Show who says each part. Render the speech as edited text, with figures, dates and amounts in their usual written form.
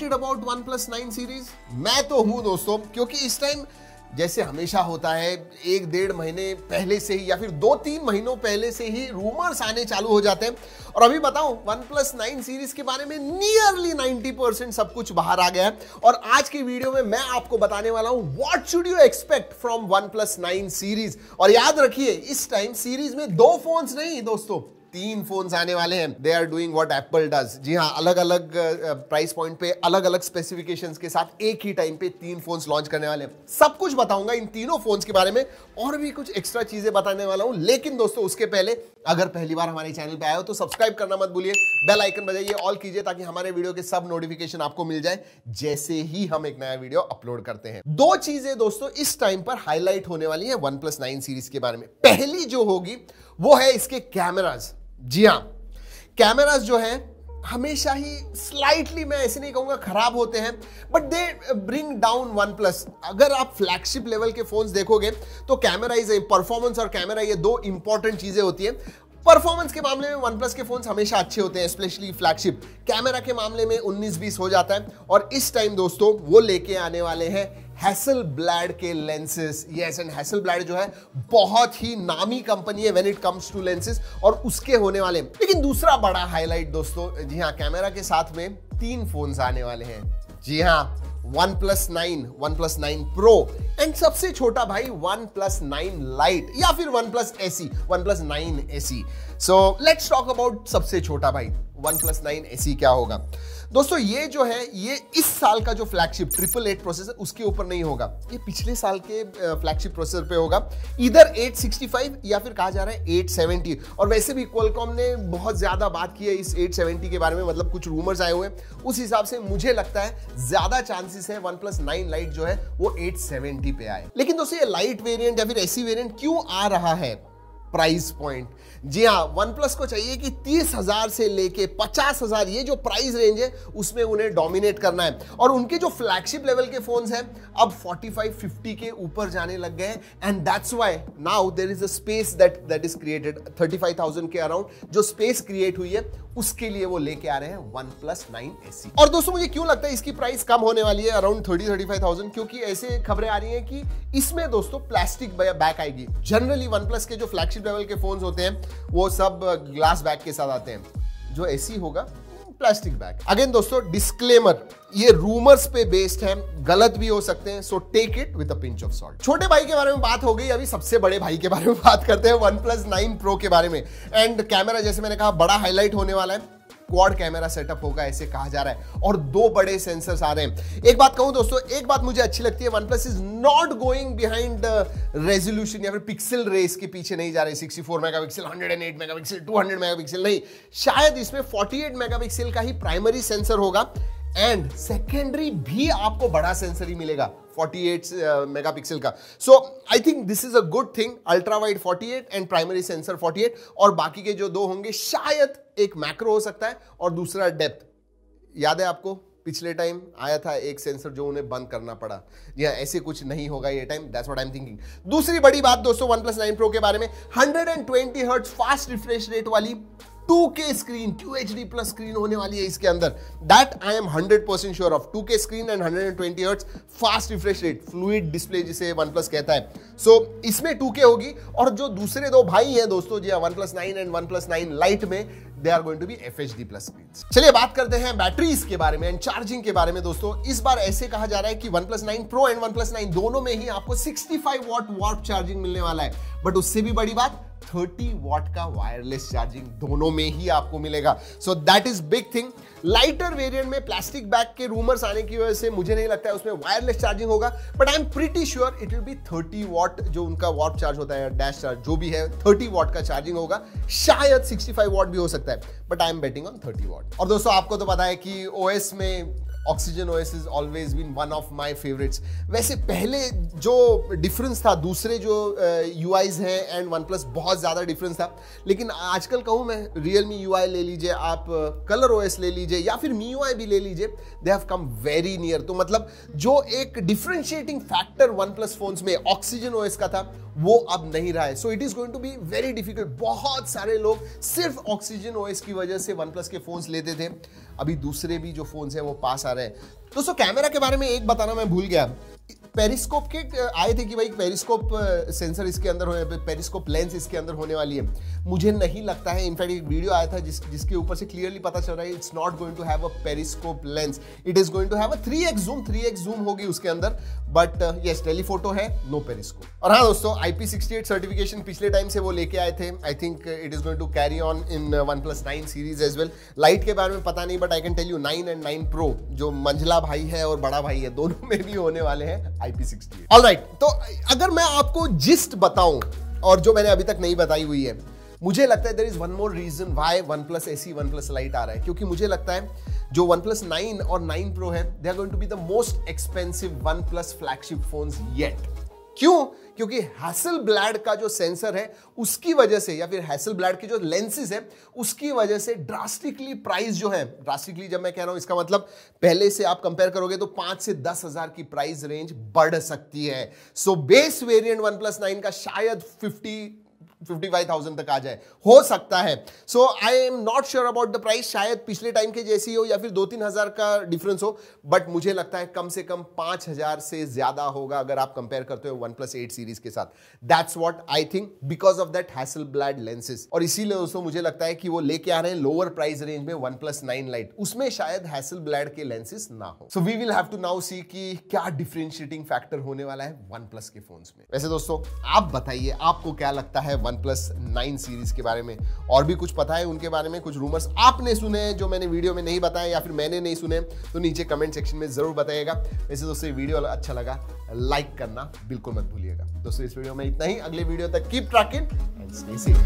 Speaker 1: Excited about OnePlus 9 series? मैं तो हूं दोस्तों, क्योंकि इस टाइम जैसे हमेशा होता है 1-1.5 महीने पहले से ही या फिर 2-3 महीनों पहले से ही रूमर्स आने चालू हो जाते हैं। और अभी बताऊं, OnePlus 9 सीरीज के बारे में नियरली 90% सब कुछ बाहर आ गया है। और आज की वीडियो में मैं आपको बताने वाला हूं what should you expect from OnePlus 9 series. और याद रखिए, इस टाइम सीरीज में 2 फोन्स नहीं दोस्तों, 3 फोन्स आने वाले हैं। They are doing what Apple does. जी हाँ, अलग अलग प्राइस पॉइंट पे, अलग अलग स्पेसिफिकेशंस के साथ एक ही टाइम पे 3 फोन्स लॉन्च करने वाले हैं। सब कुछ बताऊंगा इन तीनों फोन्स के बारे में, और भी कुछ एक्स्ट्रा चीजें बताने वाला हूं। लेकिन दोस्तों, उसके पहले अगर पहली बार हमारे चैनल पे आए हो तो सब्सक्राइब करना मत भूलिए, बेल आइकन बजाइए, ऑल कीजिए, ताकि हमारे वीडियो के सब नोटिफिकेशन आपको मिल जाए जैसे ही हम एक नया वीडियो अपलोड करते हैं। 2 चीजें दोस्तों इस टाइम पर हाईलाइट होने वाली है OnePlus 9 सीरीज के बारे में। पहली जो होगी वो है इसके कैमराज। जी हाँ, कैमरास जो है हमेशा ही स्लाइटली, मैं ऐसे नहीं कहूंगा खराब होते हैं, but they bring down OnePlus। अगर आप फ्लैगशिप लेवल के फोन्स देखोगे तो कैमरा इज परफॉर्मेंस और कैमरा, ये 2 इंपॉर्टेंट चीजें होती है। परफॉर्मेंस के मामले में OnePlus के फोन्स हमेशा अच्छे होते हैं, स्पेशली फ्लैगशिप। कैमरा के मामले में 19-20 हो जाता है। और इस टाइम दोस्तों वो लेके आने वाले हैं हैसेलब्लैड के लेंसेज। यस, एंड हैसेलब्लैड जो है बहुत ही नामी कंपनी है when it comes to lenses, और उसके होने वाले। लेकिन दूसरा बड़ा हाईलाइट दोस्तों, जी हाँ, कैमरा के साथ में 3 फोन्स आने वाले हैं। जी हाँ, OnePlus 9, OnePlus 9 Pro एंड सबसे छोटा भाई OnePlus 9 Lite या फिर OnePlus SE, OnePlus 9 SE। So let's talk about सबसे छोटा भाई OnePlus 9 SE क्या होगा। दोस्तों ये जो है, ये इस साल का जो फ्लैगशिप 888 प्रोसेसर उसके ऊपर नहीं होगा, ये पिछले साल के फ्लैगशिप प्रोसेसर पे होगा, इधर 865 या फिर कहा जा रहा है 870। और वैसे भी Qualcomm ने बहुत ज्यादा बात की है इस 870 के बारे में, मतलब कुछ रूमर्स आए हुए हैं। उस हिसाब से मुझे लगता है ज्यादा चांसेस है OnePlus 9 Lite जो है वो 870 पे आए। लेकिन दोस्तों ये लाइट वेरिएंट या फिर ऐसी वेरिएंट क्यों आ रहा है? Price point. जी हाँ, OnePlus को चाहिए कि 30,000 से लेके 50,000, ये जो प्राइस रेंज है उसमें उन्हें डोमिनेट करना है। और उनके जो फ्लैगशिप लेवल के फोन्स हैं अब 45-50 के ऊपर जाने लग गए हैं, and that's why now there is a space that is created. 35,000 के अराउंड जो स्पेस क्रिएट हुई है उसके लिए वो लेके आ रहे हैं OnePlus 9 SE। और दोस्तों मुझे क्यों लगता है इसकी प्राइस कम होने वाली है, अराउंड 30-35,000, क्योंकि ऐसे खबरें आ रही हैं कि इसमें दोस्तों प्लास्टिक बैक आएगी। जनरली OnePlus के जो फ्लैगशिप लेवल के फोन्स होते हैं वो सब ग्लास बैग के साथ आते हैं, जो SE होगा प्लास्टिक बैग। अगेन दोस्तों डिस्क्लेमर, ये रूमर्स पे बेस्ड है, गलत भी हो सकते हैं, so take it with a pinch of salt. छोटे भाई के बारे में बात हो गई, अभी सबसे बड़े भाई के बारे में बात करते हैं, OnePlus 9 Pro के बारे में। एंड कैमरा जैसे मैंने कहा बड़ा हाईलाइट होने वाला है, क्वाड कैमरा सेटअप होगा ऐसे कहा जा रहा है, और 2 बड़े सेंसर्स आ रहे हैं। एक बात कहूं दोस्तों, एक बात मुझे अच्छी लगती है, OnePlus is not going behind resolution या फिर पिक्सल रेस के पीछे नहीं जा रहे। 64 मेगापिक्सल, 108 मेगापिक्सल, 200 मेगापिक्सल नहीं, शायद इसमें 48 मेगापिक्सल का ही प्राइमरी सेंसर होगा, एंड सेकेंडरी भी आपको बड़ा सेंसर ही मिलेगा 48 मेगापिक्सल का। So I think this is a good thing. Ultra wide 48 and primary sensor 48, और बाकी के जो 2 होंगे, शायद एक मैक्रो हो सकता है और दूसरा डेप्थ। याद है आपको पिछले टाइम आया था एक सेंसर जो उन्हें बंद करना पड़ा। जी हाँ, ऐसे कुछ नहीं होगा ये time, that's what I am thinking. दूसरी बड़ी बात दोस्तों OnePlus 9 Pro के बारे में, 120 हर्ट्ज फास्ट रिफ्रेश रेट वाली 2K screen, QHD plus screen होने वाली है इसके अंदर। That I am 100% sure of. 2K screen and 120 hertz fast refresh rate, fluid display जिसे OnePlus कहता है। सो इसमें 2K होगी, और जो दूसरे 2 भाई हैं दोस्तों, जी OnePlus 9 एंड OnePlus 9 Lite में, they are going to be FHD plus screens. चलिए बात करते हैं बैटरीज के बारे में एंड चार्जिंग के बारे में दोस्तों। इस बार ऐसे कहा जा रहा है कि OnePlus 9 Pro एंड OnePlus 9 दोनों में ही आपको 65 वाट चार्जिंग मिलने वाला है। बट उससे भी बड़ी बात, 30 वाट का वायरलेस चार्जिंग दोनों में ही आपको मिलेगा। So that is big thing. Lighter variant में प्लास्टिक बैग के रूमर्स आने की वजह से मुझे नहीं लगता है उसमें वायरलेस चार्जिंग होगा, but I am pretty sure it will be 30 वाट, जो उनका वाट चार्ज होता है, डैश चार्ज जो भी है, 30 वाट का चार्जिंग होगा। शायद 65 वाट भी हो सकता है, but I am betting on 30 watt. और दोस्तों आपको तो पता है कि OS में Oxygen OS has always been one of my favorites। वैसे पहले जो डिफरेंस था, दूसरे जो UIs हैं एंड OnePlus, बहुत ज़्यादा डिफरेंस था। लेकिन आजकल कहूँ मैं, Realme UI ले लीजिए आप, Color OS ले लीजिए या फिर MIUI भी ले लीजिए, they have come very near. तो मतलब जो एक डिफरेंशिएटिंग फैक्टर OnePlus फोन्स में Oxygen OS का था, वो अब नहीं रहा है। So it is going to be very difficult. बहुत सारे लोग सिर्फ Oxygen OS की वजह से OnePlus के फोन्स लेते थे, अभी दूसरे भी जो फोन्स हैं वो पास आ रहे रहे हैं। दोस्तों कैमरा के बारे में एक बताना मैं भूल गया, पेरिस्कोप के आए थे कि भाई पेरिस्कोप सेंसर इसके अंदर होने, पेरिस्कोप लेंस इसके अंदर होने वाली है। मुझे नहीं लगता है, इनफैक्ट एक वीडियो आया था जिसके ऊपर से क्लियरली पता चल रहा है it's not going to have a periscope lens, it is going to have a 3x zoom होगी उसके अंदर, बट यस टेलीफोटो है, नो पेरिस्कोप। और हाँ दोस्तों IP68 सर्टिफिकेशन पिछले टाइम से वो लेके आए थे, I think it is going to carry on in OnePlus 9 series as well. Lite के बारे में पता नहीं, but I can tell you 9 and 9 Pro जो मंझला भाई है और बड़ा भाई है, दोनों में भी होने वाले हैं IP68। ऑलराइट, तो अगर मैं आपको जिस्ट बताऊं और जो मैंने अभी तक नहीं बताई हुई है, मुझे लगता है there is one more reason why OnePlus SE OnePlus Lite आ रहा है, क्योंकि मुझे लगता है जो OnePlus 9 और 9 Pro है, they are going to be the most expensive OnePlus flagship phones yet. क्यों? क्योंकि हैसेलब्लैड का जो सेंसर है उसकी वजह से, या फिर हैसेलब्लैड के जो लेंसेज है उसकी वजह से ड्रास्टिकली प्राइस जो है, ड्रास्टिकली जब मैं कह रहा हूं इसका मतलब पहले से आप कंपेयर करोगे तो 5 से 10 हजार की प्राइस रेंज बढ़ सकती है। सो बेस वेरिएंट OnePlus 9 का शायद 55,000 तक आ जाए, हो सकता है। So I am not sure about the price, शायद पिछले टाइम के जैसी हो या फिर 2-3 हजार का डिफरेंस हो, बट मुझे लगता है कम से कम 5,000 से ज्यादा होगा अगर आप कंपेयर करते हो OnePlus 8 सीरीज के साथ। That's what I think because of that Hasselblad lenses. और इसीलिए दोस्तों मुझे लगता है कि वो लेके आ रहे हैं लोअर प्राइस रेंज में OnePlus 9 Lite, उसमें शायद हैसेलब्लैड के लेंसेज ना हो। So we will have to now see कि क्या डिफरेंशिएटिंग फैक्टर होने वाला है OnePlus के फोन्स में। वैसे दोस्तों आप बताइए, आपको क्या लगता है OnePlus 9 सीरीज के बारे में? और भी कुछ पता है उनके बारे में, कुछ रूमर्स आपने सुने हैं जो मैंने वीडियो में नहीं बताया या फिर मैंने नहीं सुने, तो नीचे कमेंट सेक्शन में जरूर बताइएगा। वैसे दोस्तों वीडियो अच्छा लगा लाइक करना बिल्कुल मत भूलिएगा। दोस्तों इस वीडियो में इतना ही, अगले वीडियो तक keep trekking and stay safe.